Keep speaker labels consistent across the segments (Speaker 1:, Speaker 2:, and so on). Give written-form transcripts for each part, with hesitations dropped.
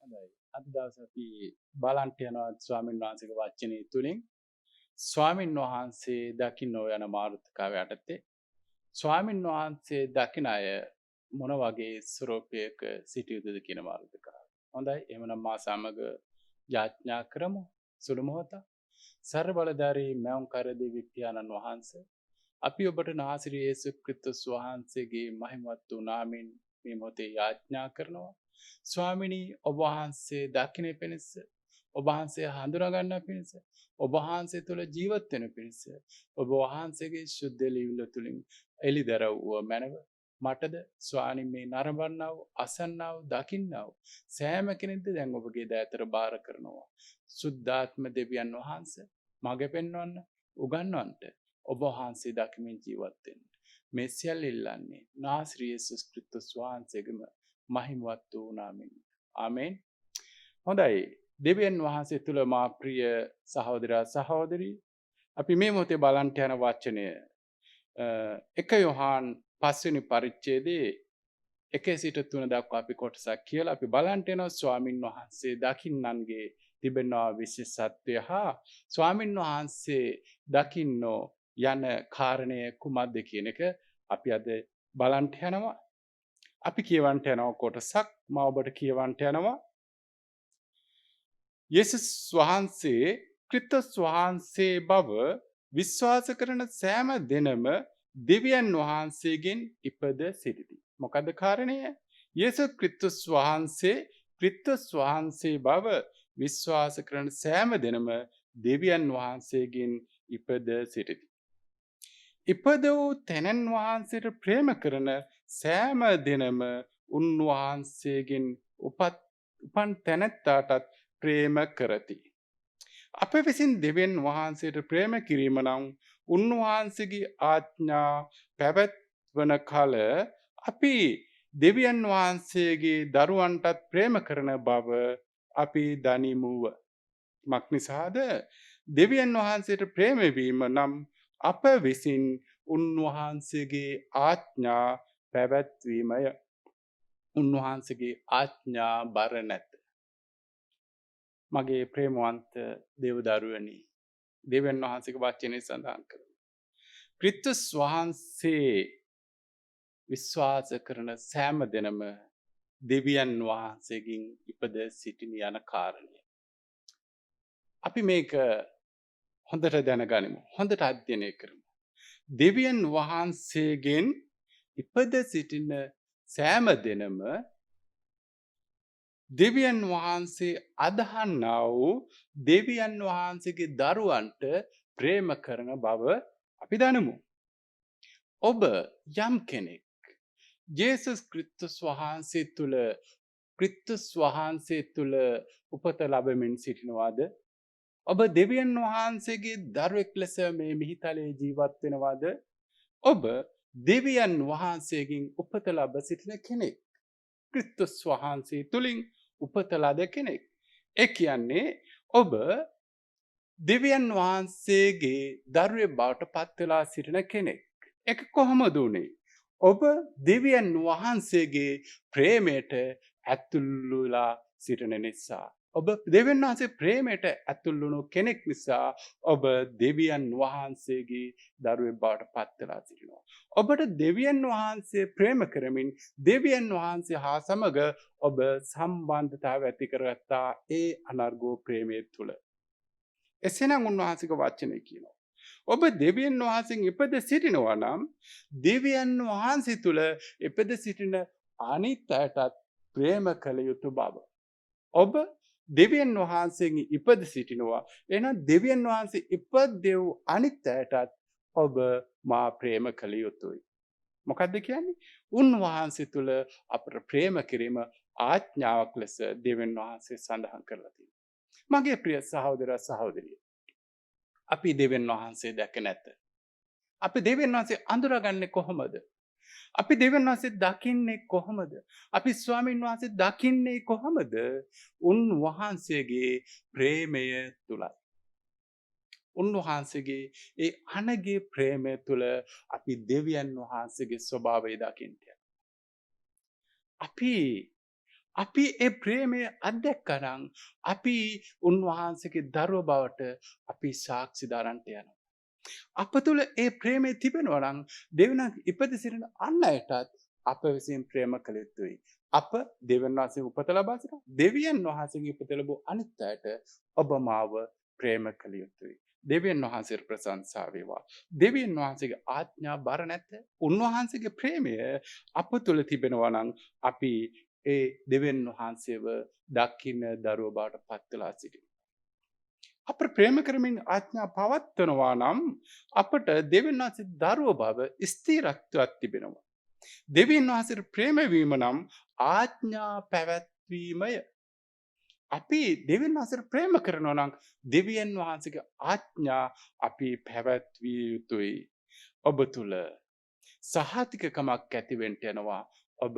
Speaker 1: හොඳයි. අද දවසේ අපි බලන්ට යනවා ස්වාමීන් වහන්සේගේ වචනේ තුලින් ස්වාමීන් වහන්සේ දකින්න යන මාතෘකාව යටතේ ස්වාමීන් වහන්සේ දකින අය මොන වගේ ස්වරූපයක සිටිය යුතුද කියන මාතෘකාව. හොඳයි. එහෙමනම් මා සමග යාඥා කරමු. සුළු මොහොතක්. සර්ව බලධාරී මෞං කරදී විද්‍යානන් වහන්සේ අපි ඔබට නාසරී යේසුස් ක්‍රිස්තුස් වහන්සේගේ මහිමවත් වූ නාමයෙන් මේ මොහොතේ යාඥා කරනවා. ස්වාමිනී ඔබ වහන්සේ දකින්න පිණිස ඔබ වහන්සේ හඳුනා ගන්න පිණිස ඔබ වහන්සේ තුළ ජීවත් වෙන පිණිස ඔබ වහන්සේගේ ශුද්ධ ලීවිල තුලින් එලිදරව් මනව මටද ස්වාමී මේ නරඹන්නා වූ අසන්නා වූ දකින්නා වූ සෑම කෙනෙක්ද දැන් ඔබගේ දෑතර බාර කරනවා. සුද්ධාත්ම දෙවියන් වහන්සේ මඟ පෙන්වන්න උගන්වන්නට ඔබ වහන්සේ දකිමින් ජීවත් වෙන්න. මේ සියල්ල ඉල්ලන්නේ නාසරී යේසුස් ක්‍රිස්තුස් වහන්සේගේම මහිමවත් වූ නාමයෙන්. ආමේන්. හොඳයි. දෙවියන් වහන්සේ තුල මා ප්‍රිය සහෝදරයා සහෝදරී අපි මේ මොහොතේ බලන්ට යන වචනය 1 යොහාන් 5 වෙනි පරිච්ඡේදයේ 1 සිට 3 දක්වා අපි කොටසක් කියලා අපි බලන්ට යනවා ස්වාමින් වහන්සේ දකින්නන්ගේ තිබෙනවා විශේෂත්වය හා ස්වාමින් වහන්සේ දකින්නෝ යන කාරණය කුමක්ද කියන එක අපි අද බලන්ට යනවා. අපි කියවන්ට යනවා කොටසක් මම ඔබට කියවන්ට යනවා. යේසුස් වහන්සේ ක්‍රිස්තුස් වහන්සේ බව විශ්වාස කරන සෑම දෙනම දෙවියන් වහන්සේගෙන් ඉපද සිටිති. මොකද කාරණය? යේසුස් ක්‍රිස්තුස් වහන්සේ බව විශ්වාස කරන සෑම දෙනම දෙවියන් වහන්සේගෙන් ඉපද සිටිති. ඉපද වූ තැනන් වහන්සේට ප්‍රේම කරන සෑම දෙනම උන්වහන්සේගෙන් උපන් තැනැත්තාටත් ප්‍රේම කරති. අප විසින් දෙවියන් වහන්සේට ප්‍රේම කිරීම නම් උන්වහන්සේගේ ආඥා පැවැත්වන කල අපි දෙවියන් වහන්සේගේ දරුවන්ටත් ප්‍රේම කරන බව අපි දනිමුව. මක් නිසාද? දෙවියන් වහන්සේට ප්‍රේම වීම නම් අප විසින් උන්වහන්සේගේ ආඥා පැවැත්වීමය. උන්වහන්සේගේ ආඥා බර නැත. මගේ ප්‍රේමවන්ත දේවදරුවනි, දෙවියන් වහන්සේගේ වචනේ සඳහන් කරනවා. ක්‍රිස්තුස් වහන්සේ විශ්වාස කරන සෑම දෙනම දෙවියන් වහන්සේගෙන් ඉපද සිටින යන කාරණය. අපි මේක හොඳට දැනගනිමු. හොඳට අධ්‍යයනය කරමු. දෙවියන් වහන්සේගෙන් ඉපද සිටින සෑම දෙනම දෙවියන් වහන්සේ අදහන්නා වූ දෙවියන් වහන්සේගේ දරුවන්ට ප්‍රේම කරන බව අපි දනිමු. ඔබ යම් කෙනෙක් යේසුස් ක්‍රිස්තුස් වහන්සේ තුල උපත ලැබෙමින් සිටිනවාද? ඔබ දෙවියන් වහන්සේගේ දරුවෙක් ලෙස මේ මිහිතලයේ ජීවත් වෙනවාද? ඔබ දෙවියන් වහන්සේගෙන් උපත ලැබ සිටින කෙනෙක්. ක්‍රිස්තුස් වහන්සේ තුලින් උපත ලද කෙනෙක්. ඒ කියන්නේ ඔබ දෙවියන් වහන්සේගේ දරුවෙක් බවට පත් වෙලා සිටින කෙනෙක්. ඒක කොහොමද උනේ? ඔබ දෙවියන් වහන්සේගේ ප්‍රේමයට ඇතුළු වෙලා සිටින නිසා. ඔබ දෙවියන් වහන්සේ ප්‍රේමයට ඇතුළු වුණු කෙනෙක් නිසා ඔබ දෙවියන් වහන්සේගේ දරුවෙක් බවට පත් වෙලා සිටිනවා. ඔබට දෙවියන් වහන්සේ ප්‍රේම කරමින් දෙවියන් වහන්සේ හා සමග ඔබ සම්බන්ධතාව ඇති කරගත්තා ඒ අනර්ගෝ ප්‍රේමයේ තුල. එසේනම් උන්වහන්සේගේ වචනේ කියනවා. ඔබ දෙවියන් වහන්සේගෙන් ඉපද සිටිනවා නම් දෙවියන් වහන්සේ තුල ඉපද සිටින අනිත් අයටත් ප්‍රේම කළ යුතු බව. ඔබ දෙවියන් වහන්සේගෙන් ඉපද සිටිනවා. එහෙනම් දෙවියන් වහන්සේ ඉපදෙව් අනිත් අයටත් ඔබ මා ප්‍රේම කළ යුතුයි. මොකද්ද කියන්නේ? උන්වහන්සේ තුල අපට ප්‍රේම කිරීම ආඥාවක් ලෙස දෙවියන් වහන්සේ සඳහන් කරලා තියෙනවා. මගේ ප්‍රිය සහෝදර සහෝදරිය, අපි දෙවියන් වහන්සේ දැක නැත. අපි දෙවියන් වහන්සේ අඳුරගන්නේ කොහොමද? අපි දෙවියන් වහන්සේ දකින්නේ කොහොමද? අපි ස්වාමීන් වහන්සේ දකින්නේ කොහොමද? උන්වහන්සේගේ ප්‍රේමය තුලයි. උන්වහන්සේගේ ඒ අනගේ ප්‍රේමය තුල අපි දෙවියන් වහන්සේගේ ස්වභාවය දකින්න. අපි අපි ඒ ප්‍රේමය අත්දැක්කනම් අපි උන්වහන්සේගේ දරුවෝ බවට අපි සාක්ෂි දරන්නට යනවා. අප තුළ ඒ ප්‍රේමය තිබෙනවා නම් දෙවියන් ඉපද සිටින අන් අයටත් අප විසින් ප්‍රේම කළ යුතුයි. අප දෙවියන් වහන්සේ උපත ලබා සිටින දෙවියන් වහන්සේගේ උපත ලැබූ අනිත් අයට ඔබ මාව ප්‍රේම කළ යුතුයි. දෙවියන් වහන්සේට ප්‍රශංසා වේවා. දෙවියන් වහන්සේගේ ආඥා බර නැත. උන්වහන්සේගේ ප්‍රේමය අප තුළ තිබෙනවා නම් අපි ඒ දෙවියන් වහන්සේව දකින්න දරුවෝ බවට පත් වෙලා සිටිනවා. අපට ප්‍රේම කරමින් ආඥා පවත්වනවා නම් අපට දෙවියන් වහන්සේ දරුවෝ බව ස්ථිරත්වයක් තිබෙනවා. දෙවියන් වහන්සේට ප්‍රේම වීම නම් ආඥා පැවැත්වීමය. අපි දෙවියන් වහන්සේට ප්‍රේම කරනවා නම් දෙවියන් වහන්සේගේ ආඥා අපි පැවැත්විය යුතුයි. ඔබ තුල සහතිකකමක් ඇති වෙන්න යනවා ඔබ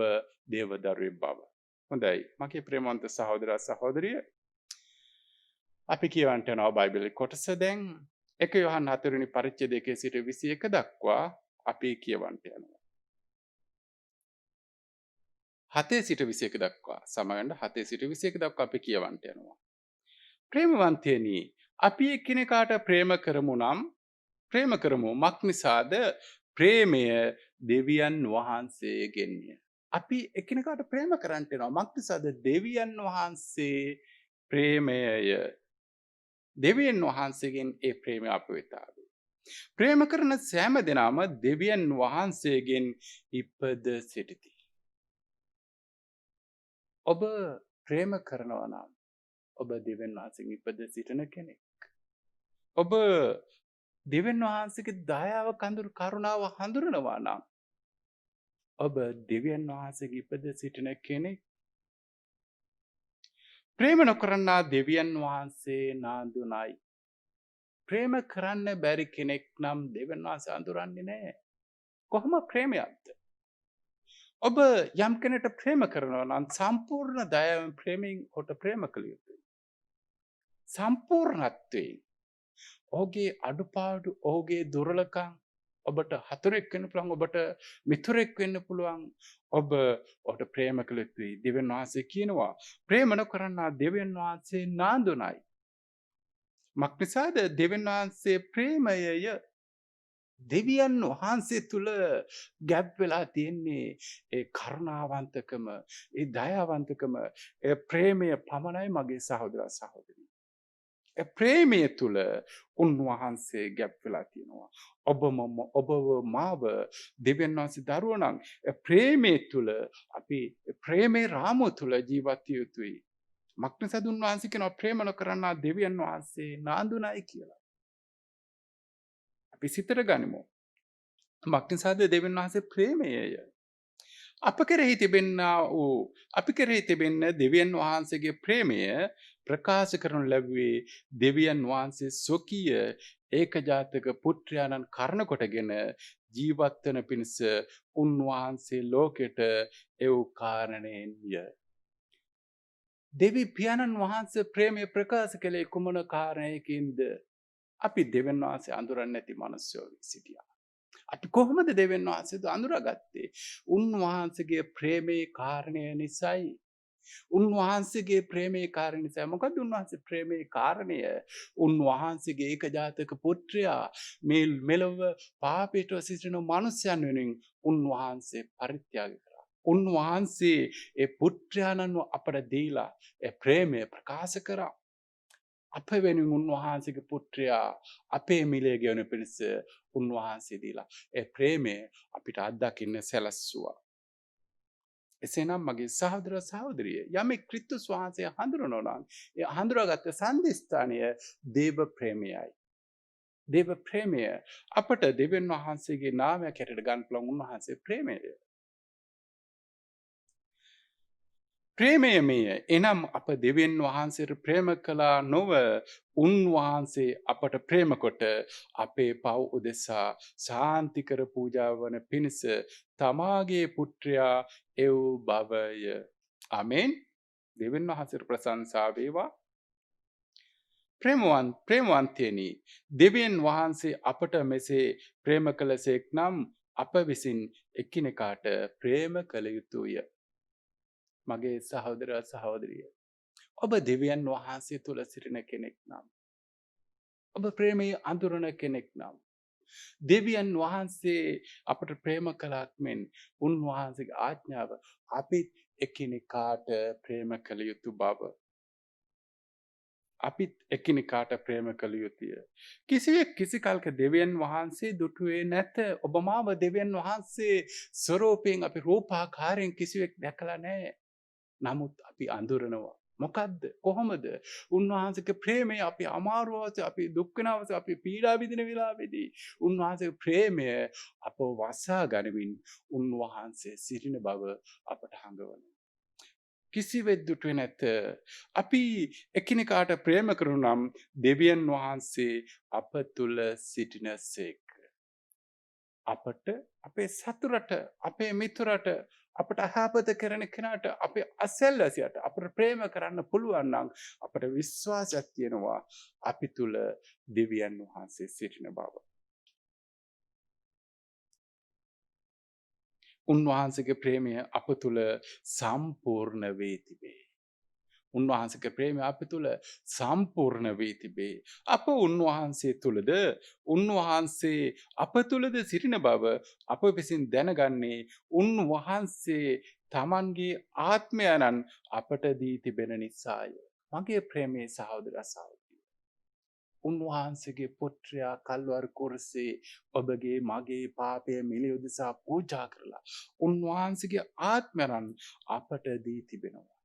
Speaker 1: දේවදරුවෙක් බව. හොඳයි. මගේ ප්‍රේමවන්ත සහෝදර සහෝදරිය අපි කියවන්ට යනවා බයිබලයේ කොටස දැන් 1 යොහන් 4 වෙනි පරිච්ඡේදය 1 සිට 21 දක්වා අපි කියවන්ට යනවා. 7 සිට 21 දක්වා සමගන්න 7 සිට 21 දක්වා අපි කියවන්ට යනවා. ප්‍රේමවන්තයනි අපි එකිනෙකාට ප්‍රේම කරමු නම් ප්‍රේම කරමු මක් නිසාද ප්‍රේමය දෙවියන් වහන්සේගෙන්ය. අපි එකිනෙකාට ප්‍රේම කරන්නට යනවා මක් නිසාද දෙවියන් වහන්සේ ප්‍රේමයය. දෙවියන් වහන්සේගෙන් ඒ ප්‍රේමය අප වෙත ආවේ. ප්‍රේම කරන සෑම දෙනාම දෙවියන් වහන්සේගෙන් ඉපද සිටිති. ඔබ ප්‍රේම කරනවා නම් ඔබ දෙවියන් වහන්සේගෙන් ඉපද සිටින කෙනෙක්. ඔබ දෙවියන් වහන්සේගේ දයාව කරුණාව හඳුනනවා නම් ඔබ දෙවියන් වහන්සේගේ ඉපද සිටින කෙනෙක්. ප්‍රේම නොකරනා දෙවියන් වහන්සේ නාඳුනයි. ප්‍රේම කරන්න බැරි කෙනෙක් නම් දෙවියන් වහන්සේ අඳුරන්නේ නැහැ. කොහොම ප්‍රේමයක්ද? ඔබ යම් කෙනෙකුට ප්‍රේම කරනවා නම් සම්පූර්ණ දයාවෙන් ප්‍රේමයෙන් කොට ප්‍රේම කළ යුතුයි. සම්පූර්ණත්වයෙන් ඔහුගේ අඩුපාඩු ඔහුගේ දුර්වලකම් ඔබට හතුරෙක් වෙන්න පුළුවන් ඔබට මිතුරෙක් වෙන්න පුළුවන් ඔබ ඔහුට ප්‍රේම කළ යුතුයි. දෙවියන් වහන්සේ කියනවා ප්‍රේම නොකරනා දෙවියන් වහන්සේ නාඳුනයි. මක් නිසාද දෙවියන් වහන්සේ ප්‍රේමයය. දෙවියන් වහන්සේ තුල ගැබ් වෙලා තියෙන්නේ ඒ කරුණාවන්තකම ඒ දයාවන්තකම ඒ ප්‍රේමය පමණයි මගේ සහෝදර සහෝදරිය. ඒ ප්‍රේමය තුල උන්වහන්සේ ගැබ් වෙලා තියෙනවා. ඔබ මාව දෙවියන් වහන්සේ දරුවෝ නම් ඒ ප්‍රේමය තුල අපි ප්‍රේමේ රාමුව තුල ජීවත් විය යුතුයි. මක් නිසාද උන්වහන්සේ කියනවා ප්‍රේම නොකරනා දෙවියන් වහන්සේ නාඳුනයි කියලා. අපි සිතට ගනිමු. මක් නිසාද දෙවියන් වහන්සේ ප්‍රේමයය. අපි කෙරෙහි තිබෙන දෙවියන් වහන්සේගේ ප්‍රේමය ප්‍රකාශ කරනු ලැබුවේ දෙවියන් වහන්සේ ස්වකීය ඒකජාතක පුත්‍රයාණන් කර්ණ කොටගෙන ජීවත් වන පිණිස උන්වහන්සේ ලෝකෙට එව් කාරණයෙන්ය. දෙවි පියාණන් වහන්සේ ප්‍රේමය ප්‍රකාශ කළේ කුමන කාරණයකින්ද? අපි දෙවියන් වහන්සේ අඳුරන්නේ නැති මිනිස්සු සිටියා. අපි කොහොමද දෙවියන් වහන්සේ අඳුරගත්තේ? උන්වහන්සේගේ ප්‍රේමේ කාරණය නිසායි. උන්වහන්සේගේ ප්‍රේමේ කාරණය නිසා. මොකද උන්වහන්සේ ප්‍රේමේ කාරණය? උන්වහන්සේගේ ඒකජාතක පුත්‍රයා මේ මෙලොව පාපයට සිටින මිනිසයන් වෙනුවෙන් උන්වහන්සේ පරිත්‍යාග කළා. උන්වහන්සේ ඒ පුත්‍රයාණන්ව අපට දීලා ඒ ප්‍රේමය ප්‍රකාශ කරා. අප වෙනුවෙන් උන්වහන්සේගේ පුත්‍රයා අපේ මිලේ ගෙවන පිණිස උන්වහන්සේ දීලා ඒ ප්‍රේමය අපිට අත්දකින්න සැලැස්සුවා. එසේනම් මගේ සහෝදර සහෝදරිය යමෙක් ක්‍රිස්තුස් වහන්සේ හඳුනනවා නම් ඒ හඳුනාගත් සම්දිස්ථානය දේව ප්‍රේමයයි. දේව ප්‍රේමය අපට දෙවියන් වහන්සේගේ නාමයක් හැටියට ගන්න පුළුවන් උන්වහන්සේ ප්‍රේමය. ප්‍රේමයමය. එනම් අප දෙවියන් වහන්සේට ප්‍රේම කළා නොව උන්වහන්සේ අපට ප්‍රේම කොට අපේ පව් උදෙසා ශාන්තිකර පූජාව වන පිණිස තමාගේ පුත්‍රයා එව් බවය. ආමෙන්. දෙවියන් වහන්සේට ප්‍රශංසා වේවා. ප්‍රේමවන්තයනි දෙවියන් වහන්සේ අපට මෙසේ ප්‍රේම කළසේක් නම් අප විසින් එකිනෙකාට ප්‍රේම කළ යුතුය. මගේ සහෝදර සහෝදරිය. ඔබ දෙවියන් වහන්සේ තුළ සිටින කෙනෙක් නම්. ඔබ ප්‍රේමයේ අඳුරන කෙනෙක් නම්. දෙවියන් වහන්සේ අපට ප්‍රේම කළාක් මෙන් උන්වහන්සේගේ ආඥාව අපිත් එකිනෙකාට ප්‍රේම කළ යුතු බව. අපිත් එකිනෙකාට ප්‍රේම කළ යුතුය. කිසිවෙක් කිසි කල්ක දෙවියන් වහන්සේ දුටුවේ නැත. ඔබ මාව දෙවියන් වහන්සේ ස්වරූපයෙන් අපි රූපාකාරයෙන් කිසිවෙක් දැකලා නැහැ. නමුත් අපි අඳුරනවා. මොකද්ද? කොහොමද? උන්වහන්සේගේ ප්‍රේමය අපි අමාරුවස අපි දුක් වෙනවස අපි පීඩා විඳින වෙලාවේදී උන්වහන්සේගේ ප්‍රේමය අපව වසා ගනිමින් උන්වහන්සේ සිටින බව අපට හඟවනවා. කිසිවෙක් දුටුවේ නැත. අපි එකිනෙකාට ප්‍රේම කරනු නම් දෙවියන් වහන්සේ අප තුල සිටිනසේක. අපට අපේ සතුරට අපේ මිතුරට අපට අහපත කරන කෙනාට අපේ අසල්වැසියට අපට ප්‍රේම කරන්න පුළුවන් නම් අපට විශ්වාසයක් තියෙනවා අපි තුල දෙවියන් වහන්සේ සිටින බව. උන්වහන්සේගේ ප්‍රේමය අප තුල සම්පූර්ණ වේ තිබේ. උන්වහන්සේගේ ප්‍රේමය අප තුල සම්පූර්ණ වේ තිබේ. අප උන්වහන්සේ තුලද උන්වහන්සේ අප තුලද සිටින බව අප විසින් දැනගන්නේ උන්වහන්සේ තමන්ගේ ආත්මයන්න් අපට දී තිබෙන නිසාය. මගේ ප්‍රේමයේ සහෝදර සහෝදරිය. උන්වහන්සේගේ පුත්‍රයා කල්වර කුරුසේ ඔබගේ මගේ පාපය මිලිය උදෙසා පූජා කරලා උන්වහන්සේගේ ආත්මයන්න් අපට දී තිබෙනවා.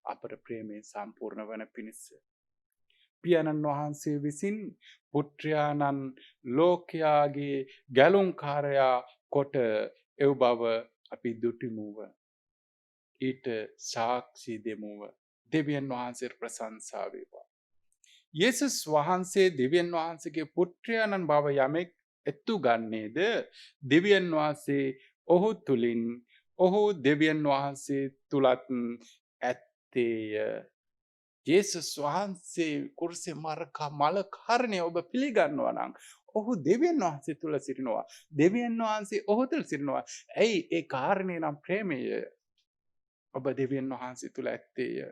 Speaker 1: අපට ප්‍රේමයෙන් සම්පූර්ණ වන පිණිස. පියාණන් වහන්සේ විසින් පුත්‍රයාණන් ලෝකයාගේ ගැලුම්කාරයා කොට එව් බව අපි දුටිමුව. ඊට සාක්ෂි දෙමුව. දෙවියන් වහන්සේ ප්‍රශංසා වේවා. යේසුස් වහන්සේ දෙවියන් වහන්සේගේ පුත්‍රයාණන් බව යමෙක් එත්තු ගන්නේද දෙවියන් වහන්සේ ඔහු තුලින් ඔහු දෙවියන් වහන්සේ තුලත් ඇත්තේය. යේසුස් වහන්සේ කුරුසේ මරකා මල කාරණය ඔබ පිළිගන්නවා නම් ඔහු දෙවියන් වහන්සේ තුල සිටිනවා. දෙවියන් වහන්සේ ඔහු තුල සිටිනවා. ඇයි ඒ කාරණේ නම් ප්‍රේමය. ඔබ දෙවියන් වහන්සේ තුල ඇත්තේය.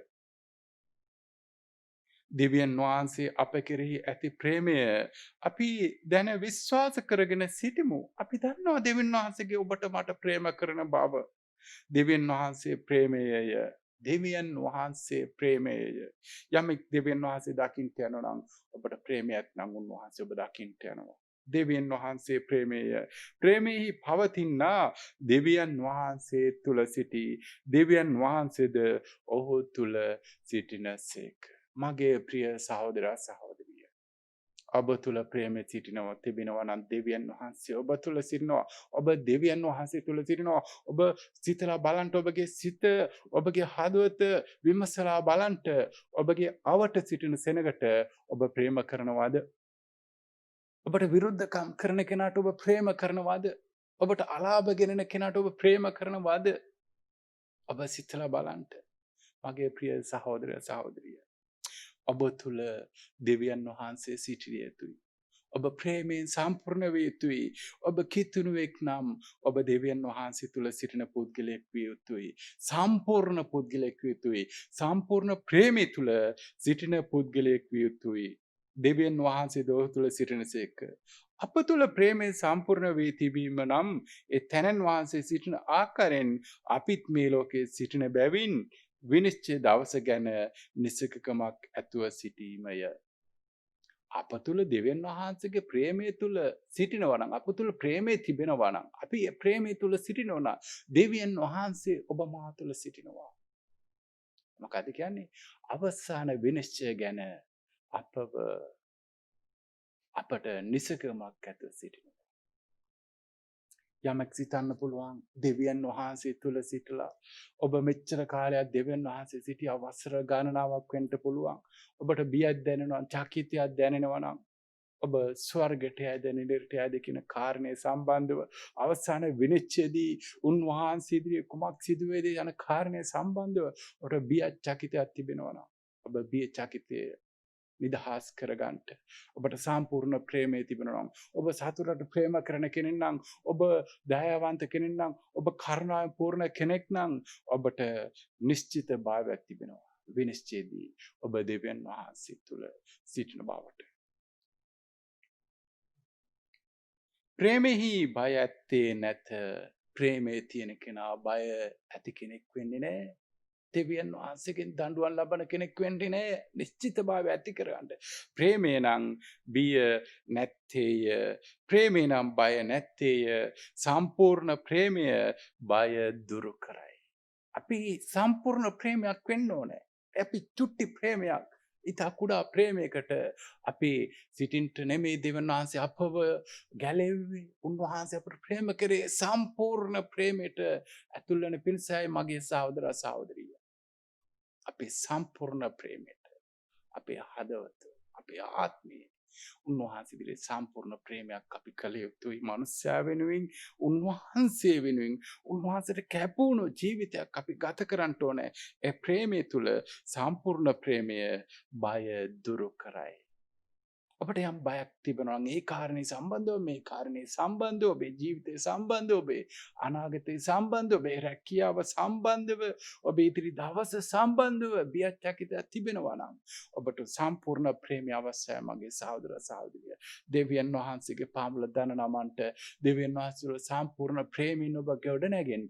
Speaker 1: දෙවියන් වහන්සේ අප කෙරෙහි ඇති ප්‍රේමය අපි දැන විශ්වාස කරගෙන සිටිමු. අපි දන්නවා දෙවියන් වහන්සේගේ ඔබට මට ප්‍රේම කරන බව. දෙවියන් වහන්සේ ප්‍රේමයය. දෙවියන් වහන්සේ ප්‍රේමයය. යමෙක් දෙවියන් වහන්සේ දකින්න යනවා නම් ඔබට ප්‍රේමයක් නම් උන්වහන්සේ ඔබ දකින්න යනවා. දෙවියන් වහන්සේ ප්‍රේමයය. ප්‍රේමෙහි පවතිනා දෙවියන් වහන්සේ තුල සිටි. දෙවියන් වහන්සේද ඔහු තුල සිටිනසේක. මගේ ප්‍රිය සහෝදර සහෝදරිය. ඔබ තුල ප්‍රේමය සිටිනවා තිබෙනවා නම් දෙවියන් වහන්සේ ඔබ තුල සිටිනවා. ඔබ දෙවියන් වහන්සේ තුල සිටිනවා. ඔබ සිතලා බලන්න ඔබගේ සිත ඔබගේ හදවත විමසලා බලන්න ඔබගේ අවට සිටින සෙනගට ඔබ ප්‍රේම කරනවාද? ඔබට විරුද්ධකම් කරන කෙනාට ඔබ ප්‍රේම කරනවාද? ඔබට අලාභ ගෙනෙන කෙනාට ඔබ ප්‍රේම කරනවාද? ඔබ සිතලා බලන්න. මගේ ප්‍රිය සහෝදර සහෝදරිය. ඔබ තුල දෙවියන් වහන්සේ සිටිය යුතුයි. ඔබ ප්‍රේමයෙන් සම්පූර්ණ විය යුතුයි. ඔබ කිතුණුවෙක් නම් ඔබ දෙවියන් වහන්සේ තුල සිටින පුද්ගලයෙක් විය යුතුයි. සම්පූර්ණ පුද්ගලයෙක් විය යුතුයි. සම්පූර්ණ ප්‍රේමය තුල සිටින පුද්ගලයෙක් විය යුතුයි. දෙවියන් වහන්සේ දෝ තුල සිටිනසේක. අප තුල ප්‍රේමයෙන් සම්පූර්ණ වී තිබීම නම් ඒ තැනන් වහන්සේ සිටින ආකාරයෙන් අපිත් මේ ලෝකයේ සිටින බැවින් විනිශ්චය දවස ගැන නිසකකමක් ඇතුව සිටීමය. අප තුල දෙවියන් වහන්සේගේ ප්‍රේමය තුල සිටිනවා නම් අප තුල ප්‍රේමය තිබෙනවා නම් අපි ඒ ප්‍රේමය තුල සිටිනවා නම් දෙවියන් වහන්සේ ඔබ මා තුල සිටිනවා. මොකද කියන්නේ? අවසාන විනිශ්චය ගැන අපට නිසකමක් ඇතුව සිටිනවා. යමක් සිතන්න පුළුවන් දෙවියන් වහන්සේ තුල සිටලා ඔබ මෙච්චර කාලයක් දෙවියන් වහන්සේ සිටියා වසර ගණනාවක් වෙන්න පුළුවන්. ඔබට බියක් දැනෙනවා, චකිතයක් දැනෙනවා නම් ඔබ ස්වර්ගයට යයිද නිරයට යයිද කියන කාරණේ සම්බන්ධව අවසාන විනිශ්චයදී උන්වහන්සේ ඉදිරියේ කුමක් සිදු වේද යන කාරණේ සම්බන්ධව ඔබට බියක් චකිතයක් තිබෙනවා නම් ඔබ බිය චකිතය නිදහස් කරගන්න. ඔබට සම්පූර්ණ ප්‍රේමය තිබෙනවා නම් ඔබ සතුටට ප්‍රේම කරන කෙනෙක් නම් ඔබ දයාවන්ත කෙනෙක් නම් ඔබ කරුණාවෙන් පූර්ණ කෙනෙක් නම් ඔබට නිශ්චිත භාවයක් තිබෙනවා. විනිශ්චයදී ඔබ දෙවියන් වහන්සේ තුල සිටින බවට. ප්‍රේමෙහි බය ඇත්තේ නැත. ප්‍රේමයේ තියෙන කෙනා බය ඇති කෙනෙක් වෙන්නේ නැහැ. දෙවියන් වහන්සේගෙන් දඬුවම් ලබන කෙනෙක් වෙන්නේ නැහැ. නිශ්චිතභාවය ඇති කරගන්න. ප්‍රේමය නම් බිය නැත්තේය. ප්‍රේමය නම් බය නැත්තේය. සම්පූර්ණ ප්‍රේමය බය දුරු කරයි. අපි සම්පූර්ණ ප්‍රේමයක් වෙන්න ඕනේ. අපි චුට්ටි ප්‍රේමයක් ඉතා කුඩා ප්‍රේමයකට අපි සිටින්ට නෙමේ දෙවියන් වහන්සේ අපව ගැලෙව්වේ. උන්වහන්සේ අපට ප්‍රේම කරේ සම්පූර්ණ ප්‍රේමයට ඇතුල් වෙන පිණිසයි මගේ සහෝදර සහෝදරිය. අපේ සම්පූර්ණ ප්‍රේමයට අපේ හදවත අපේ ආත්මය උන්වහන්සේ දිලේ සම්පූර්ණ ප්‍රේමයක් අපි කළ යුතුයි. මනුෂ්‍යයා වෙනුවෙන් උන්වහන්සේ වෙනුවෙන් උන්වහන්සේට කැපවුණු ජීවිතයක් අපි ගත කරන්න ඕනේ. ඒ ප්‍රේමය තුල සම්පූර්ණ ප්‍රේමය බය දුරු කරයි. ඔබට යම් බයක් තිබෙනවා නම් ඒ කාරණේ සම්බන්ධව මේ කාරණේ සම්බන්ධව ඔබේ ජීවිතේ සම්බන්ධව ඔබේ අනාගතේ සම්බන්ධව ඔබේ රැකියාව සම්බන්ධව ඔබේ ඉදිරි දවස සම්බන්ධව බියච්චකිත තිබෙනවා නම් ඔබට සම්පූර්ණ ප්‍රේමය අවශ්‍යයි මගේ සහෝදර සහෝදරිය. දෙවියන් වහන්සේගේ පාමුල දන නමන්ට දෙවියන් වහන්සේගේ සම්පූර්ණ ප්‍රේමයෙන් ඔබ ගොඩ නැගෙන්න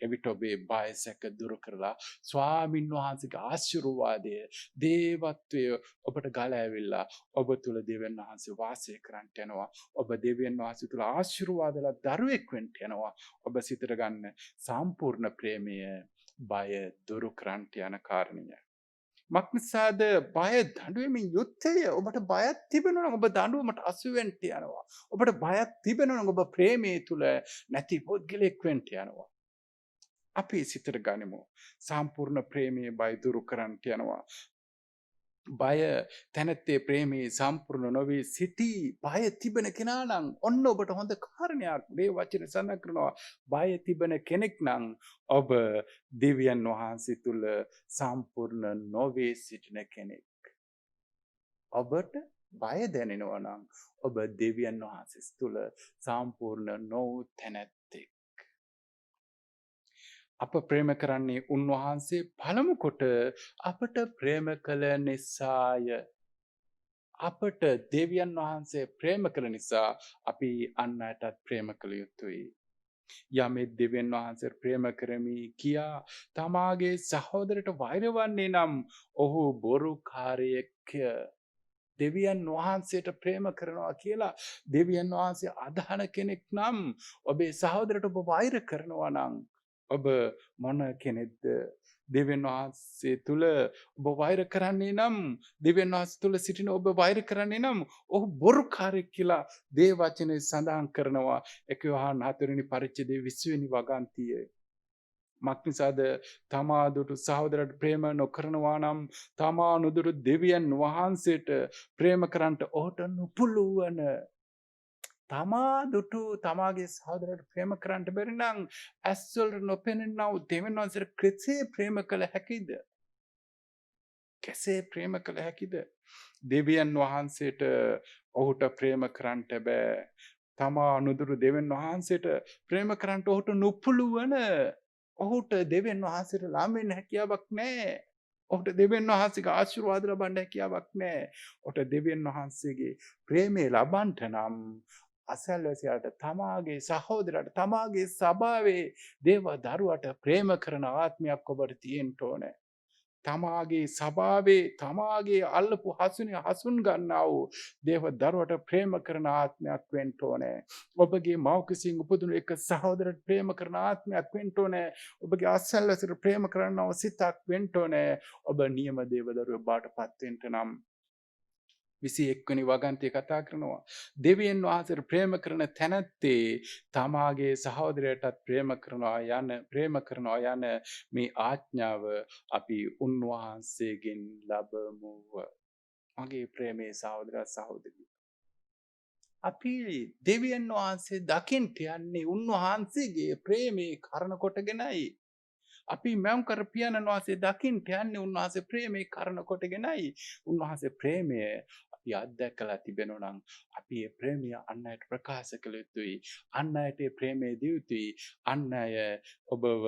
Speaker 1: එවිට ඔබේ බයසක දුරු කරලා ස්වාමින් වහන්සේගේ ආශිර්වාදය දේවත්වය ඔබට ගල ඇවිල්ලා ඔබ තුල දෙවියන් වහන්සේ වාසය කරන්නට යනවා. ඔබ දෙවියන් වහන්සේ තුල ආශිර්වාදලා දරුවෙක් වෙන්න යනවා. ඔබ සිතට ගන්න සම්පූර්ණ ප්‍රේමය බය දුරු කරන්නට යන කාරණය. මක්නිසාද බය දඬුවමින් යුත්තේ. ඔබට බයක් තිබෙනවා නම් ඔබ දඬුවමට අසු වෙන්න යනවා. ඔබට බයක් තිබෙනවා නම් ඔබ ප්‍රේමයේ තුල නැති පුද්ගලෙක් වෙන්න යනවා. අපි සිතට ගනිමු සම්පූර්ණ ප්‍රේමයේ බය දුරු කරන්නට යනවා. බය තැනැත්තේ ප්‍රේමයේ සම්පූර්ණ නොවී සිටි බය තිබෙන කෙනා නම් ඔන්න ඔබට හොඳ කාරණයක් මේ වචන සඳහන් කරනවා. බය තිබෙන කෙනෙක් නම් ඔබ දෙවියන් වහන්සේ තුල සම්පූර්ණ නොවේ සිටින කෙනෙක්. ඔබට බය දැනෙනවා නම් ඔබ දෙවියන් වහන්සේ තුල සම්පූර්ණ නොවූ තැනැත්තෙක්. අප ප්‍රේම කරන්නේ උන්වහන්සේ පළමු කොට අපට ප්‍රේම කළ නිසාය. අපට දෙවියන් වහන්සේ ප්‍රේම කළ නිසා අපි අන් අයටත් ප්‍රේම කළ යුතුයි. යමෙක් දෙවියන් වහන්සේ ප්‍රේම කරමි කියා තමාගේ සහෝදරට වෛර වන්නේ නම් ඔහු බොරුකාරයෙක්ය. දෙවියන් වහන්සේට ප්‍රේම කරනවා කියලා දෙවියන් වහන්සේ අදහන කෙනෙක් නම් ඔබේ සහෝදරට ඔබ වෛර කරනවා නම් ඔබ මොන කෙනෙක්ද? දෙවියන් වහන්සේ තුල ඔබ වෛර කරන්නේ නම් දෙවියන් වහන්සේ තුල සිටින ඔබ වෛර කරන්නේ නම් ඔහු බොරුකාරයෙක් කියලා දේ වචනේ සඳහන් කරනවා. 1 යොහන් 4 වෙනි පරිච්ඡේදයේ 20 වෙනි වගන්තියේ. මක්නිසාද තමා දුටු සහෝදරට ප්‍රේම නොකරනවා නම් තමා නුදුරු දෙවියන් වහන්සේට ප්‍රේම කරන්නට ඔහුට නොපුළුවන. තමා දුටු තමාගේ සහෝදරට ප්‍රේම කරන්නට බැරි නම් ඇස්වලට නොපෙනෙනා වූ දෙවියන් වහන්සේට කෙසේ ප්‍රේම කළ හැකිද? කෙසේ ප්‍රේම කළ හැකිද? දෙවියන් වහන්සේට ඔහුට ප්‍රේම කරන්නට බෑ. තමා නුදුරු දෙවියන් වහන්සේට ප්‍රේම කරන්නට ඔහුට නොපුළුවන. ඔහුට දෙවියන් වහන්සේට ළඟ වෙන්න හැකියාවක් නැහැ. ඔහුට දෙවියන් වහන්සේගේ ආශිර්වාද ලබන්න හැකියාවක් නැහැ. ඔහුට දෙවියන් වහන්සේගේ ප්‍රේමය ලබන්නට නම් අසල්වැසියාට තමාගේ සහෝදරට තමාගේ සභාවේ දේව දරුවට ප්‍රේම කරන ආත්මයක් ඔබට තියෙන්න ඕනේ. තමාගේ සභාවේ තමාගේ අල්ලපු හසුනේ හසුන් ගන්නා වූ දේව දරුවට ප්‍රේම කරන ආත්මයක් වෙන්න ඕනේ. ඔබගේ මව්කුසින් උපදුණු එක සහෝදරට ප්‍රේම කරන ආත්මයක් වෙන්න ඕනේ. ඔබගේ අසල්වැසියට ප්‍රේම කරනව සිතක් වෙන්න ඕනේ. ඔබ නියම දේව දරුවෙක් බාටපත් වෙන්න නම් 21 වෙනි වගන්තිය කතා කරනවා. දෙවියන් වහන්සේට ප්‍රේම කරන තැනැත්තේ තමාගේ සහෝදරයටත් ප්‍රේම කරනවා යන මේ ආඥාව අපි උන්වහන්සේගෙන් ලබමුව. මගේ ප්‍රේමේ සහෝදර සහෝදරිය. අපි දෙවියන් වහන්සේ දකින්ට යන්නේ උන්වහන්සේගේ ප්‍රේමේ කරන කොටගෙනයි. අපි මැවුම් කර පියාණන් වහන්සේ දකින්ට යන්නේ උන්වහන්සේ ප්‍රේමයේ කරන කොටගෙනයි. උන්වහන්සේ ප්‍රේමය අපි අත්දැකලා තිබෙනවා නම් අපි ඒ ප්‍රේමය අන් අයට ප්‍රකාශ කළ යුතුයි. අන් අයට ඒ ප්‍රේමය දිය යුතුයි. අන් අය ඔබව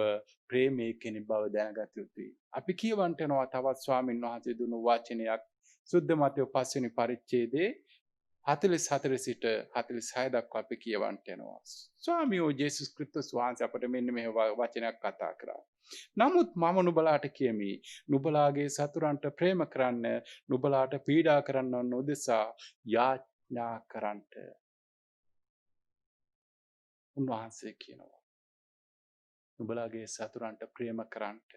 Speaker 1: ප්‍රේමයේ කෙනෙක් බව දැනගත යුතුයි. අපි කියවන්ට යනවා තවත් ස්වාමින් වහන්සේ දුන්නු වචනයක් සුද්ධ මතයෝ 5 වෙනි පරිච්ඡේදයේ 44 සිට 46 දක්වා අපි කියවන්ට යනවා. ස්වාමියෝ ජේසුස් ක්‍රිස්තුස් වහන්සේ අපට මෙන්න මේ වචනයක් කතා කරා. නමුත් මම නුඹලාට කියමි නුඹලාගේ සතුරන්ට ප්‍රේම කරන්න නුඹලාට පීඩා කරන්න නොදෙසා යාඥා කරන්නට. උන්වහන්සේ කියනවා නුඹලාගේ සතුරන්ට ප්‍රේම කරන්නට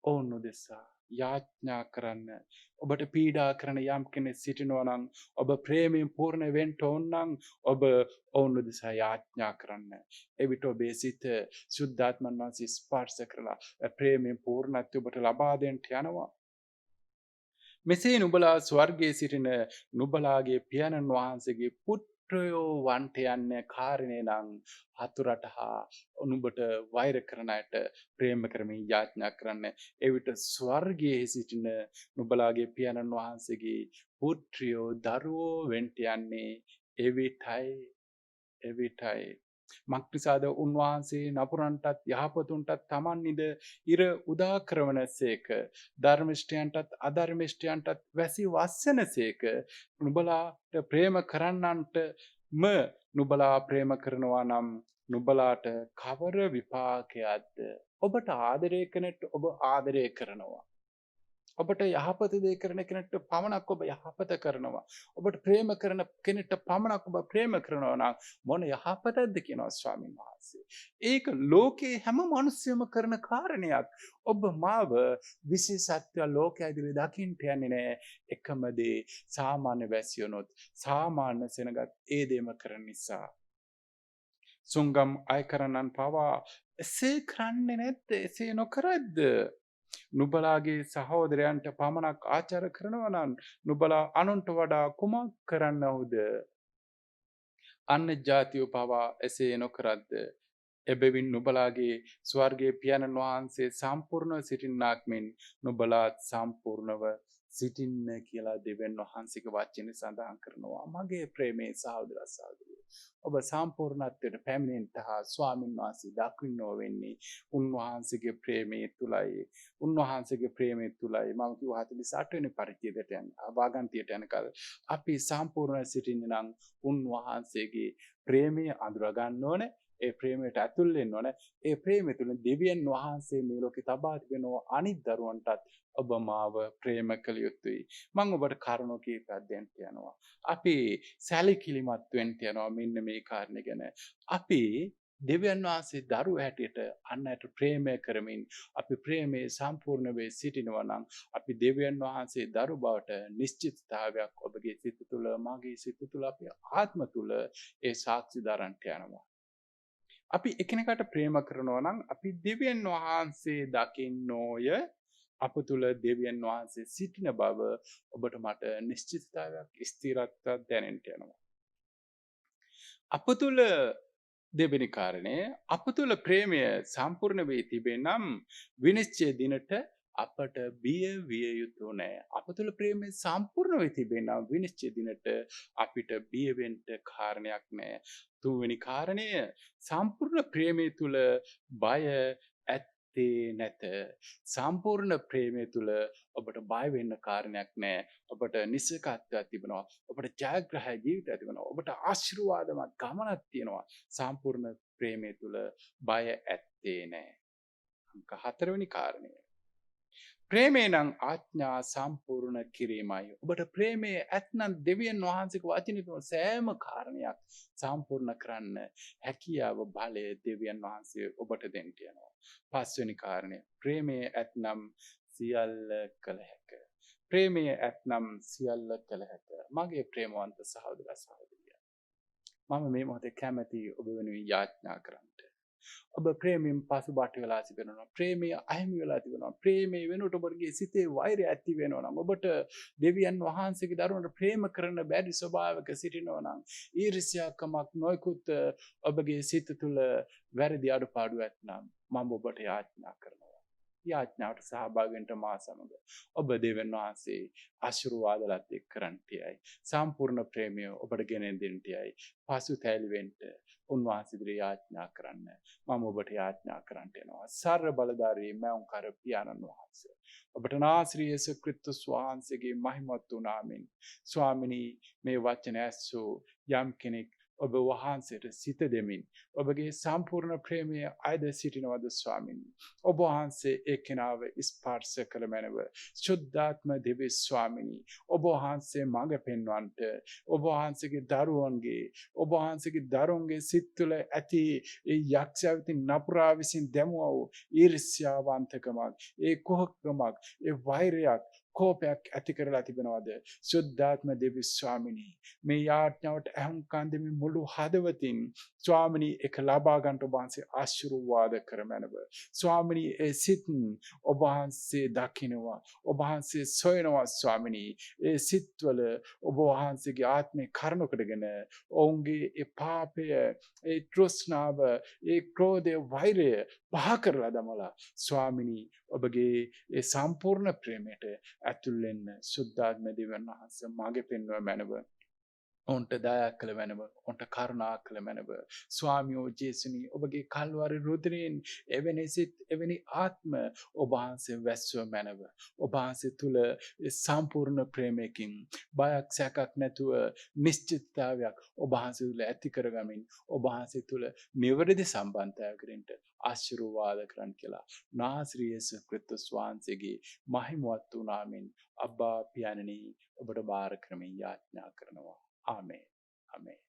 Speaker 1: ඔවුන් නොදෙසා යාඥා කරන්න. ඔබට පීඩා කරන යම් කෙනෙක් සිටිනවා නම් ඔබ ප්‍රේමයෙන් පූර්ණ වෙන්න ඕන නම් ඔබ ඔවුන් නොදෙසා යාඥා කරන්න. එවිට ඔබේ සිත සුද්ධාත්මන් වහන්සේ ස්පර්ශ කරලා ප්‍රේමයෙන් පූර්ණත්වය ඔබට ලබා දෙන්න යනවා. මෙසේ නුඹලා ස්වර්ගයේ සිටින නුඹලාගේ පියාණන් වහන්සේගේ පුත්‍රයෝ වන්ට යන්නේ කාරණේ නම් හතුරට හා නුඹට වෛර කරන අයට ප්‍රේම කරමින් යාඥා කරන්න. එවිට ස්වර්ගයේ සිටින නුඹලාගේ පියාණන් වහන්සේගේ පුත්‍රයෝ දරුවෝ වෙන්ට යන්නේ එවිටයි. මක්නිසාද උන්වහන්සේ නපුරන්ටත් යහපතුන්ටත් තමන්නිද ඉර උදා කරවනසේක ධර්මිෂ්ඨයන්ටත් අධර්මිෂ්ඨයන්ටත් වැසි වස්සනසේක නුඹලාට ප්‍රේම කරන්නන්ටම නුඹලා ප්‍රේම කරනවා නම් නුඹලාට කවර විපාකයක්ද? ඔබට ආදරය කෙනෙක්ට ඔබ ආදරය කරනවා. ඔබට යහපත දේ කරන කෙනෙක්ට පමණක් ඔබ යහපත කරනවා. ඔබට ප්‍රේම කරන කෙනෙක්ට පමණක් ඔබ ප්‍රේම කරනවා නම් මොන යහපතක්ද කියනවා ස්වාමීන් වහන්සේ. ඒක ලෝකේ හැම මිනිස්සෙම කරන කාරණයක්. ඔබ මාව විශේෂත්ව ලෝකයේ ඉදිරියේ දකින්න යන්නේ නැහැ. එකම දේ සාමාන්‍ය වැසියනොත් සාමාන්‍ය සෙනගත් ඒ දෙම කරන නිසා. සුංගම් අය කරන්නන් පවා එසේ කරන්නේ නැද්ද? එසේ නොකරද්ද? නුඹලාගේ සහෝදරයන්ට පමණක් ආචාර කරනවා නම් නුඹලා අනුන්ට වඩා කුමක් කරන්නවුද? අන්න ජාතියෝ පවා එසේ නොකරද්ද? එබැවින් නුඹලාගේ ස්වර්ගයේ පියාණන් වහන්සේ සම්පූර්ණව සිටින්නාක් මෙන් නුඹලාත් සම්පූර්ණව සිටින්න කියලා දෙවියන් වහන්සේගේ වචනේ සඳහන් කරනවා. මගේ ප්‍රේමේ සහෝදර සහෝදරියෝ ඔබ සම්පූර්ණත්වයට පැමිණෙන්නට හා ස්වාමීන් වහන්සේ දකින්නෝ වෙන්නේ උන්වහන්සේගේ ප්‍රේමයේ තුලයි. උන්වහන්සේගේ ප්‍රේමයේ තුලයි. මම කිව්වා 48 වෙනි පරිච්ඡේදයට යන වාගන්තියට යනකල් අපි සම්පූර්ණ සිටින්න නම් උන්වහන්සේගේ ප්‍රේමය අඳුර ගන්න ඕනේ. ඒ ප්‍රේමයට ඇතුල් වෙන්න ඕනේ. ඒ ප්‍රේමය තුල දෙවියන් වහන්සේ මේ ලෝකේ තබා තිබෙනවා අනිත් දරුවන්ටත් ඔබ මාව ප්‍රේම කළ යුතුයි. මම ඔබට කරුණු කීපයක් දෙන්න යනවා. අපි සැලකිලිමත් වෙන්න යනවා මෙන්න මේ කාරණේ ගැන. අපි දෙවියන් වහන්සේ දරුවෝ හැටියට අන්නයට ප්‍රේමය කරමින් අපි ප්‍රේමයේ සම්පූර්ණ වේ සිටිනවා නම් අපි දෙවියන් වහන්සේ දරු බවට නිශ්චිතතාවයක් ඔබගේ සිත තුළ මාගේ සිත තුළ අපේ ආත්ම තුළ ඒ සාක්ෂි දරන්නට යනවා. අපි එකිනෙකට ප්‍රේම කරනවා නම් අපි දෙවියන් වහන්සේ දකින්නෝය අප තුළ දෙවියන් වහන්සේ සිටින බව ඔබට මට නිශ්චිතතාවයක් ස්ථිරත්වයක් දැනෙන්න යනවා. අප තුළ දෙවෙනි කාරණය අප තුළ ප්‍රේමය සම්පූර්ණ වේ තිබෙනම් විනිශ්චය දිනට අපට බිය විය යුතු නැහැ. අප තුළ ප්‍රේමය සම්පූර්ණ වේ තිබෙනම් විනිශ්චය දිනට අපිට බිය වෙන්න කාරණයක් නැහැ. තුන්වෙනි කාරණය සම්පූර්ණ ප්‍රේමය තුළ බය ඇත්තේ නැත. සම්පූර්ණ ප්‍රේමය තුළ ඔබට බය වෙන්න කාරණයක් නැහැ. ඔබට නිසකත්වයක් තිබෙනවා. ඔබට ජයග්‍රහය ජීවිතයක් තිබෙනවා. ඔබට ආශිර්වාදමත් ගමනක් තියෙනවා. සම්පූර්ණ ප්‍රේමය තුළ බය ඇත්තේ නැහැ. අංක 4 වෙනි කාරණය. ප්‍රේමේ නම් ආඥා සම්පූර්ණ කිරීමයි. ඔබට ප්‍රේමයේ ඇත්නම් දෙවියන් වහන්සේගේ වචනේ තුන සෑම කාරණයක් සම්පූර්ණ කරන්න හැකියාව බලය දෙවියන් වහන්සේ ඔබට දෙන්න යනවා. 5 වෙනි කාරණය. ප්‍රේමයේ ඇත්නම් සියල්ල කළ හැක. ප්‍රේමයේ ඇත්නම් සියල්ල කළ හැක. මගේ ප්‍රේමවන්ත සහෝදර සහෝදරිය. මම මේ මොහොතේ කැමැති ඔබ වෙනුවෙන් යාඥා කරන්නට. ඔබ ප්‍රේමයෙන් පසුබට වෙලා තිබෙනවා. ප්‍රේමය අහිමි වෙලා තිබෙනවා. ප්‍රේමයේ වෙනුවට ඔබගේ සිතේ වෛරය ඇති වෙනවා නම් ඔබට දෙවියන් වහන්සේගේ දරුවන්ට ප්‍රේම කරන්න බැරි ස්වභාවයක සිටිනවා නම් ඊර්ෂ්‍යාකමක් නොයෙකුත් ඔබගේ සිත තුළ වැරදි අඩුපාඩු ඇත්නම් මම ඔබට යාඥා කරනවා. යාඥාවට සහභාගී වෙන්න මා සමග ඔබ දෙවියන් වහන්සේ ආශිර්වාදලත් එක් කරන්ටියයි. සම්පූර්ණ ප්‍රේමය ඔබට ගෙන දෙන්නටියයි. පසුතැවිලි වෙන්න උන්වහන්සේ ඉදිරියේ යාඥා කරන්න මම ඔබට යාඥා කරන්නට යනවා. සර්ව බලධාරී මෞංකර පියාණන් වහන්සේ ඔබට නාසී යේසුස් ක්‍රිස්තුස් වහන්සේගේ මහිමවත් වූ නාමයෙන් ස්වාමිනී මේ වචන ඇසූ යම් කෙනෙක් ඔබ වහන්සේට සිත දෙමින් ඔබගේ සම්පූර්ණ ප්‍රේමය අයද සිටිනවද ස්වාමිනී. ඔබ වහන්සේ ඒ කෙනාව ස්පර්ශ කළ මැනව ශුද්ධාත්ම දෙවි ස්වාමිනී. ඔබ වහන්සේ මඟ පෙන්වන්නට ඔබ වහන්සේගේ දරුවන්ගේ ඔබ වහන්සේගේ දරුවන්ගේ සිත් තුළ ඇති ඒ යක්ෂයා විසින් නපුරා විසින් දැමුවා වූ ඊර්ෂ්‍යාවන්තකමක් ඒ කුහකකමක් ඒ වෛරයක් කෝපයක් ඇති කරලා තිබෙනවද සුද්ධාත්ම දෙවි ස්වාමිනී. මේ යාඥාවට අහුම්කන් දෙමින් මුළු හදවතින් ස්වාමිනී එක ලබා ගන්නට ඔබ වහන්සේ ආශිර්වාද කරමැනව. ස්වාමිනී ඒ සිත් ඔබ වහන්සේ දකිනවා ඔබ වහන්සේ සොයනවා ස්වාමිනී. ඒ සිත්වල ඔබ වහන්සේගේ ආත්මේ කරුණු කොටගෙන ඔවුන්ගේ ඒ පාපය ඒ තෘෂ්ණාව ඒ ක්‍රෝධය වෛරය පහ කරලා දමලා ස්වාමිනී ඔබගේ ඒ සම්පූර්ණ ප්‍රේමයට ඇතුල් වෙන්න සුද්ධාත්ම දෙවියන් වහන්සේ මාගේ පෙන්වන මැනව ඔවුන්ට දයා කළ මැනව ඔවුන්ට කරුණා කළ මැනව ස්වාමියෝ ජේසුනි ඔබගේ කල්වරි රුධිරයෙන් එවැනි සිත් එවැනි ආත්ම ඔබ වහන්සේ වැස්සුව මැනව ඔබ වහන්සේ තුල සම්පූර්ණ ප්‍රේමයකින් බයක් සැකක් නැතුව නිශ්චිතතාවයක් ඔබ වහන්සේ තුල ඇති කරගමින් ඔබ වහන්සේ තුල නිවැරදි සම්බන්ධතාවයකට ආශිර්වාද කරන් කියලා නාසී යේසුස් ක්‍රිස්තුස් වහන්සේගේ මහිමවත් වූ නාමයෙන් අබ්බා පියාණනි ඔබට බාර කරමින් යාඥා කරනවා. ආමේන්. ආමේන්.